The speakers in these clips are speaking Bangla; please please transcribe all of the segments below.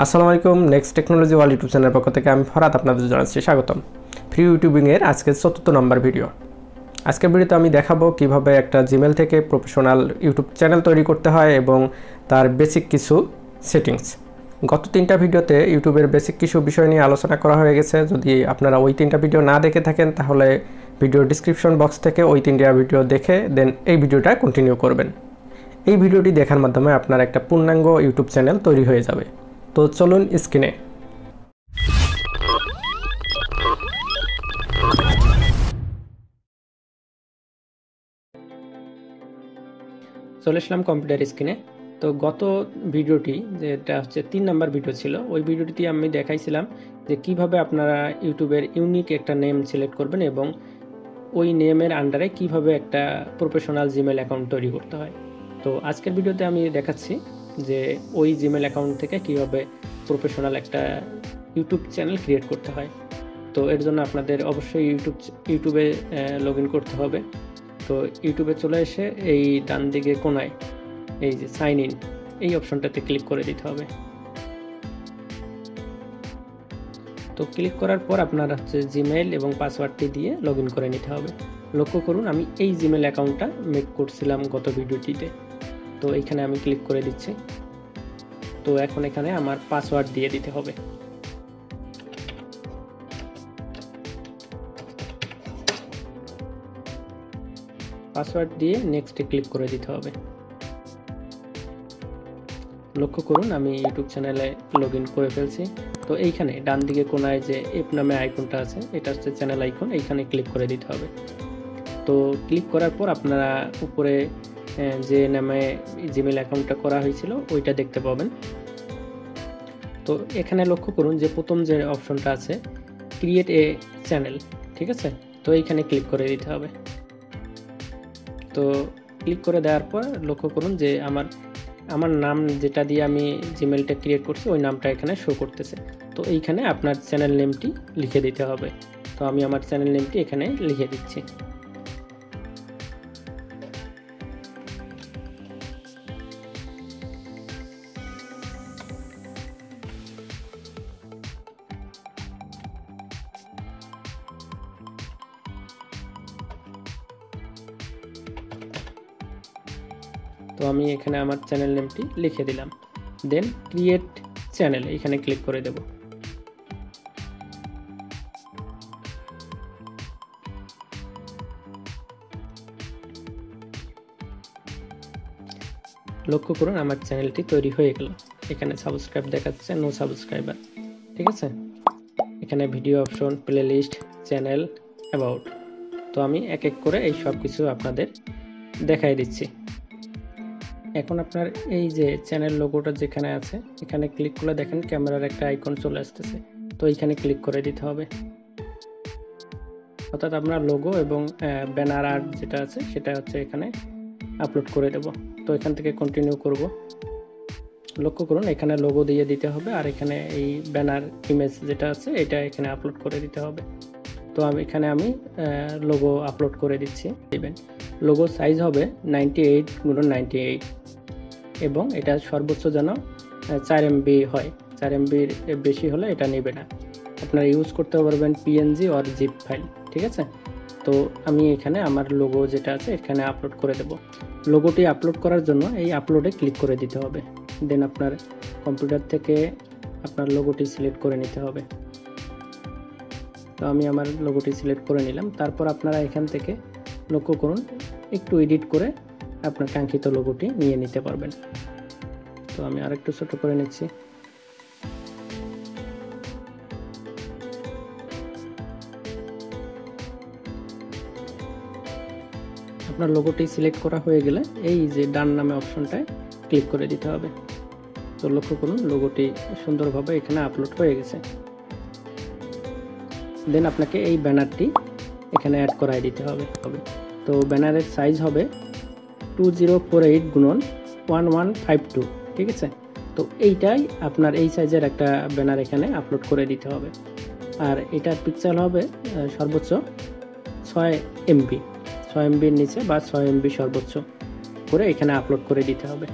আসসালামু আলাইকুম। নেক্সট টেকনোলজি ওয়ার্ল্ড ইউটিউব চ্যানেলের পক্ষ থেকে আমি ফরহাদ আপনাদের জানাচ্ছি স্বাগতম। ফ্রি ইউটিউবিংয়ের আজকে ৪র্থ নম্বর ভিডিও। আজকের ভিডিওতে আমি দেখাবো কিভাবে একটা জিমেল থেকে প্রফেশনাল ইউটিউব চ্যানেল তৈরি করতে হয় এবং তার বেসিক কিছু সেটিংস। গত 3টা ভিডিওতে ইউটিউবের বেসিক কিছু বিষয় নিয়ে আলোচনা করা হয়ে গেছে। যদি আপনারা ওই 3টা ভিডিও না দেখে থাকেন তাহলে ভিডিওর ডিসক্রিপশন বক্স থেকে ওই 3টা ভিডিও দেখে দেন এই ভিডিওটা কন্টিনিউ করবেন। এই ভিডিওটি দেখার মাধ্যমে আপনার একটা পূর্ণাঙ্গ ইউটিউব চ্যানেল তৈরি হয়ে যাবে। তো চলুন স্ক্রিনে চলে আসলাম কম্পিউটার স্ক্রিনে। তো গত ভিডিওটি যেটা হচ্ছে 3 নাম্বার ভিডিও ছিল, ওই ভিডিওটিতে আমি দেখাইছিলাম যে কিভাবে আপনারা ইউটিউবের ইউনিক একটা নেম সিলেক্ট করবেন এবং ওই নেমের আন্ডারে কিভাবে একটা প্রফেশনাল জিমেল অ্যাকাউন্ট তৈরি করতে হয়। তো আজকের ভিডিওতে আমি দেখাচ্ছি যে ওই জিমেল অ্যাকাউন্ট থেকে কিভাবে প্রফেশনাল একটা ইউটিউব চ্যানেল ক্রিয়েট করতে হয়। তো এর জন্য আপনাদের অবশ্যই ইউটিউবে লগ ইন করতে হবে। তো ইউটিউবে চলে এসে এই ডান দিকে কোনায় এই যে সাইন ইন এই অপশনটাতে ক্লিক করে দিতে হবে। তো ক্লিক করার পর আপনার হচ্ছে জিমেইল এবং পাসওয়ার্ডটি দিয়ে লগ ইন করে নিতে হবে। লক্ষ্য করুন আমি এই জিমেল অ্যাকাউন্টটা মেক করছিলাম গত ভিডিওটিতে। তো এইখানে আমি ক্লিক করে দিচ্ছি। তো এখন এখানে আমার পাসওয়ার্ড দিয়ে দিতে হবে। পাসওয়ার্ড দিয়ে নেক্সটে ক্লিক করে দিতে হবে। লক্ষ্য করুন আমি ইউটিউব চ্যানেলে লগ ইন করে ফেলছি। তো এইখানে ডান দিকে কোনায় যে অ্যাপ নামে আইকনটা আছে, এটা হচ্ছে চ্যানেল আইকন, এইখানে ক্লিক করে দিতে হবে। তো ক্লিক করার পর আপনারা উপরে যে নামে জিমেল অ্যাকাউন্টটা করা হয়েছিল ওইটা দেখতে পাবেন। তো এখানে লক্ষ্য করুন যে প্রথম যে অপশনটা আছে ক্রিয়েট এ চ্যানেল, ঠিক আছে? তো এইখানে ক্লিক করে দিতে হবে। তো ক্লিক করে দেওয়ার পর লক্ষ্য করুন যে আমার নাম যেটা দিয়ে আমি জিমেলটা ক্রিয়েট করছি ওই নামটা এখানে শো করতেছে। তো এইখানে আপনার চ্যানেল নেমটি লিখে দিতে হবে। তো আমি আমার চ্যানেল নেমটি এখানে লিখে দিচ্ছি। তো আমি এখানে আমার চ্যানেল নেমটি লিখে দিলাম। দেন ক্রিয়েট চ্যানেল এখানে ক্লিক করে দেব। লক্ষ্য করুন আমার চ্যানেলটি তৈরি হয়ে গেল। এখানে সাবস্ক্রাইব দেখাচ্ছে, নো সাবস্ক্রাইবার, ঠিক আছে? এখানে video option, playlist, channel, about. তো আমি এক এক করে এই সব কিছু আপনাদের দেখাই দিচ্ছি। এখন আপনার এই যে চ্যানেল লোগোটা যেখানে আছে এখানে ক্লিক করলে দেখেন ক্যামেরার একটা আইকন চলে আসতেছে। তো এইখানে ক্লিক করে দিতে হবে। অর্থাৎ আমরা লোগো এবং ব্যানার আর্ট যেটা আছে সেটা হচ্ছে এখানে আপলোড করে দেব। তো এখান থেকে কন্টিনিউ করব। লক্ষ্য করুন এখানে লোগো দিয়ে দিতে হবে আর এখানে এই ব্যানার ইমেজ যেটা আছে এটা এখানে আপলোড করে দিতে হবে। তো এখানে আমি লোগো আপলোড করে দিচ্ছি। লোগো সাইজ হবে 98x98 এবং এটা সর্বোচ্চ যেন 4 MB হয়। 4 MBর বেশি হলে এটা নেবে না। আপনারা ইউজ করতে পারবেন PNG অর জিপ ফাইল, ঠিক আছে? তো আমি এখানে আমার লোগো যেটা আছে এখানে আপলোড করে দেব। লোগোটি আপলোড করার জন্য এই আপলোডে ক্লিক করে দিতে হবে। দেন আপনার কম্পিউটার থেকে আপনার লোগোটি সিলেক্ট করে নিতে হবে। তো আমি আমার লোগোটি সিলেক্ট করে নিলাম। তারপর আপনারা এখান থেকে লক্ষ্য করুন একটু এডিট করে আপনার কাঙ্ক্ষিত লোগোটি নিয়ে নিতে পারবেন। তো আমি আরেকটু ছোট করে নিচ্ছি। আপনার লোগোটি সিলেক্ট করা হয়ে গেলে এই যে ডান নামে অপশনটায় ক্লিক করে দিতে হবে। তো লক্ষ্য করুন লোগোটি সুন্দরভাবে এখানে আপলোড হয়ে গেছে। দেন আপনাকে এই ব্যানারটি এখানে অ্যাড করাই দিতে হবে। তো ব্যানারের সাইজ হবে 2048x1152, ঠিক আছে? তো এইটাই আপনার এই সাইজের একটা ব্যানার এখানে আপলোড করে দিতে হবে। আর এটার পিক্সেল হবে সর্বোচ্চ 6 MB, 6 MBর নিচে বা 6 MB সর্বোচ্চ করে এখানে আপলোড করে দিতে হবে।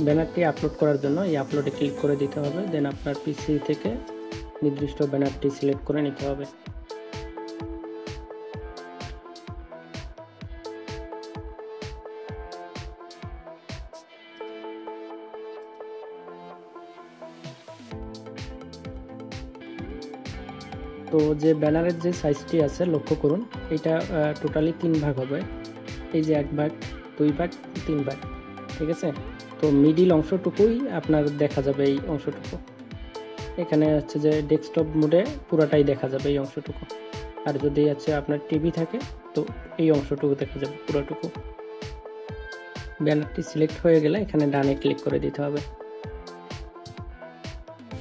ব্যানারটি আপলোড করার জন্য এই আপলোডে ক্লিক করে দিতে হবে, দেন আপনার পিসি থেকে নির্দিষ্ট ব্যানারটি সিলেক্ট করে নিতে হবে। তো যে ব্যানারের যে সাইজটি আছে লক্ষ্য করুন, এটা টোটালি 3 ভাগ হবে। এই যে 1 ভাগ, 2 ভাগ, 3 ভাগ, ঠিক আছে। তো মিডিল অংশটুকুই আপনার দেখা যাবে, এই অংশটুকু এখানে হচ্ছে যে ডেস্কটপ মোডে পুরোটাই দেখা যাবে এই অংশটুকু। আর যদি আছে আপনার টিভি থাকে তো এই অংশটুকু দেখা যাবে পুরোটুকু। ব্যানারটি সিলেক্ট হয়ে গেলে এখানে ডানে ক্লিক করে দিতে হবে।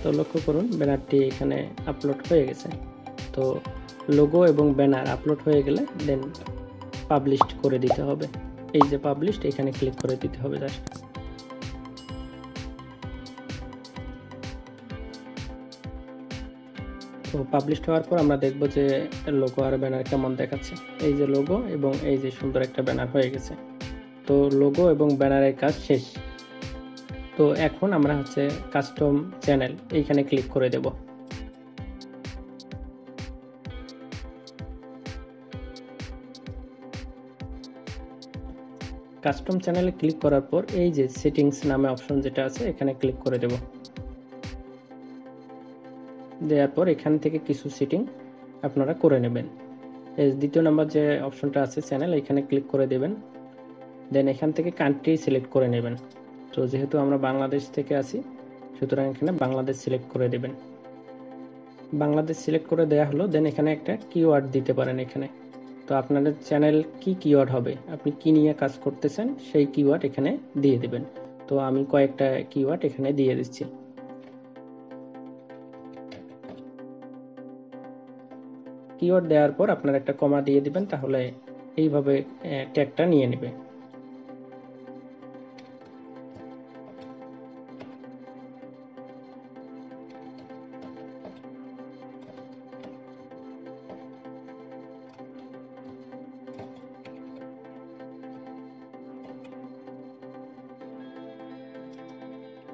তো লক্ষ্য করুন ব্যানারটি এখানে আপলোড হয়ে গেছে। তো লোগো এবং ব্যানার আপলোড হয়ে গেলে দেন পাবলিশ করে দিতে হবে। এই যে পাবলিশ, এখানে ক্লিক করে দিতে হবে জাস্ট। তো পাবলিশ হওয়ার পর আমরা দেখব যে লোগো আর ব্যানার কেমন দেখাচ্ছে। এই যে লোগো এবং এই যে সুন্দর একটা ব্যানার হয়ে গেছে। তো লোগো এবং ব্যানারের কাজ শেষ। তো এখন আমরা হচ্ছে কাস্টম চ্যানেল এইখানে ক্লিক করে দেব। কাস্টম চ্যানেলে ক্লিক করার পর এই যে সেটিংস নামে অপশন যেটা আছে এখানে ক্লিক করে দেব। দেওয়ার পর এখান থেকে কিছু সেটিং আপনারা করে নেবেন। এই দ্বিতীয় নাম্বার যে অপশনটা আছে চ্যানেল, এখানে ক্লিক করে দেবেন। দেন এখান থেকে কান্ট্রি সিলেক্ট করে নেবেন। তো যেহেতু আমরা বাংলাদেশ থেকে আছি সুতরাং এখানে বাংলাদেশ সিলেক্ট করে দেবেন। বাংলাদেশ সিলেক্ট করে দেয়া হলো। দেন এখানে একটা কিওয়ার্ড দিতে পারেন এখানে। তো আপনাদের চ্যানেল কি কিওয়ার্ড হবে, আপনি কি নিয়ে কাজ করতেছেন সেই কিওয়ার্ড এখানে দিয়ে দিবেন। তো আমি কয়েকটা কিওয়ার্ড এখানে দিয়ে দিচ্ছি। কিওয়ার্ড দেওয়ার পর আপনারা একটা কমা দিয়ে দিবেন, তাহলে এইভাবে ট্যাগটা নিয়ে নেবে।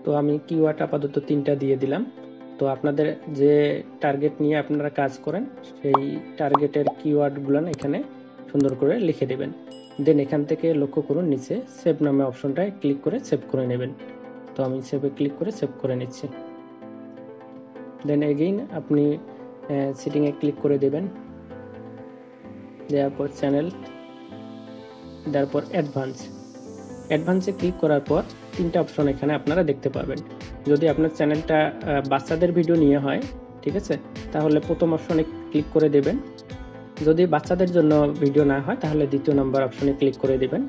তো আমি কিওয়ার্ড আপাতত 3টা দিয়ে দিলাম। তো আপনাদের যে টার্গেট নিয়ে আপনারা কাজ করেন সেই টার্গেটের কিওয়ার্ডগুলো এখানে সুন্দর করে লিখে দেবেন। দেন এখান থেকে লক্ষ্য করুন নিচে সেভ নামে অপশনটায় ক্লিক করে সেভ করে নেবেন। তো আমি সেভে ক্লিক করে সেভ করে নিচ্ছি। দেন এগেইন আপনি সেটিংয়ে ক্লিক করে দেবেন। দেওয়ার পর চ্যানেল, দেওয়ার পর অ্যাডভান্সে ক্লিক করার পর 3টা অপশন এখানে আপনারা দেখতে পাবেন। যদি আপনার চ্যানেলটা বাচ্চাদের ভিডিও নিয়ে হয়, ঠিক আছে, তাহলে প্রথম অপশনে ক্লিক করে দেবেন। যদি বাচ্চাদের জন্য ভিডিও না হয় তাহলে দ্বিতীয় নম্বর অপশনে ক্লিক করে দেবেন।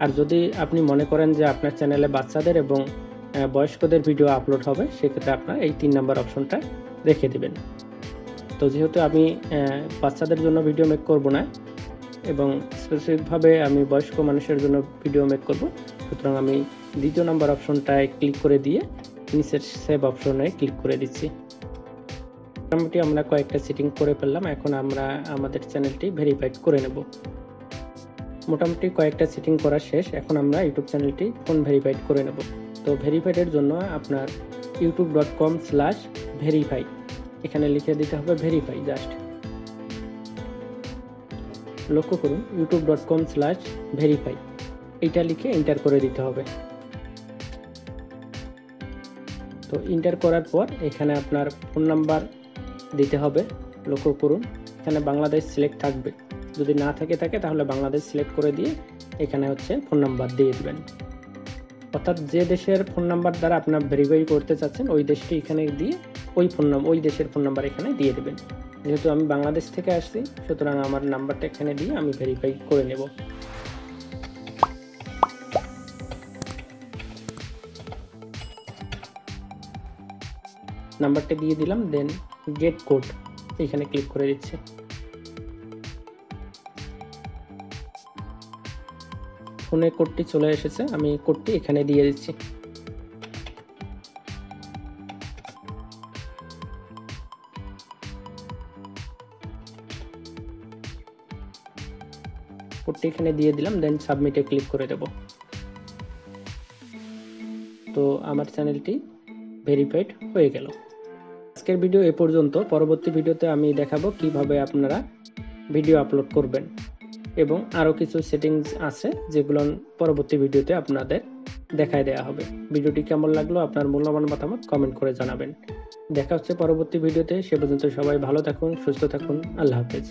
আর যদি আপনি মনে করেন যে আপনার চ্যানেলে বাচ্চাদের এবং বয়স্কদের ভিডিও আপলোড হবে, সেক্ষেত্রে আপনার এই 3 নম্বর অপশনটা রেখে দেবেন। তো যেহেতু আমি বাচ্চাদের জন্য ভিডিও মেক করব না এবং স্পেসিফিকভাবে আমি বয়স্ক মানুষের জন্য ভিডিও মেক করব, সুতরাং আমি দ্বিতীয় নাম্বার অপশনটায় ক্লিক করে দিয়ে নিচের সেভ অপশনে ক্লিক করে দিচ্ছি। মোটামুটি আমরা কয়েকটা সেটিং করে ফেললাম। এখন আমরা আমাদের চ্যানেলটি ভেরিফাইড করে নেব। মোটামুটি কয়েকটা সেটিং করা শেষ। এখন আমরা ইউটিউব চ্যানেলটি ফোন ভেরিফাইড করে নেব। তো ভেরিফাইডের জন্য আপনার youtube.com/verify এখানে লিখে দিতে হবে ভেরিফাই জাস্ট। লক্ষ্য করুন youtube.com/verify এটা লিখে এন্টার করে দিতে হবে। তো এন্টার করার পর এখানে আপনার ফোন নাম্বার দিতে হবে। লক্ষ্য করুন এখানে বাংলাদেশ সিলেক্ট থাকবে, যদি না থাকে তাহলে বাংলাদেশ সিলেক্ট করে দিয়ে এখানে হচ্ছে ফোন নাম্বার দিয়ে দিবেন। অর্থাৎ যে দেশের ফোন নাম্বার দ্বারা আপনার ভেরিফাই করতে চাচ্ছেন ওই দেশটি এখানে দিয়ে ওই দেশের ফোন নাম্বার এখানে দিয়ে দেবেন। যেহেতু আমি বাংলাদেশ থেকে আসছি সুতরাং আমার নাম্বারটা এখানে দিয়ে আমি ভেরিফাই করে নেব। নাম্বারটা দিয়ে দিলাম। দেন গেট কোড এখানে ক্লিক করে দিচ্ছি। ফোনে কোডটি চলে এসেছে, আমি কোডটি এখানে দিয়ে দিচ্ছি। কোডটি এখানে দিয়ে দিলাম। দেন সাবমিটে ক্লিক করে দেব। তো আমার চ্যানেলটি ভেরিফাইড হয়ে গেল। আজকের ভিডিও এ পর্যন্ত। পরবর্তী ভিডিওতে আমি দেখাবো কিভাবে আপনারা ভিডিও আপলোড করবেন এবং আরও কিছু সেটিংস আছে যেগুলো পরবর্তী ভিডিওতে আপনাদের দেখায় দেওয়া হবে। ভিডিওটি কেমন লাগলো আপনার মূল্যবান মতামত কমেন্ট করে জানাবেন। দেখা হচ্ছে পরবর্তী ভিডিওতে। সে পর্যন্ত সবাই ভালো থাকুন, সুস্থ থাকুন। আল্লাহ হাফেজ।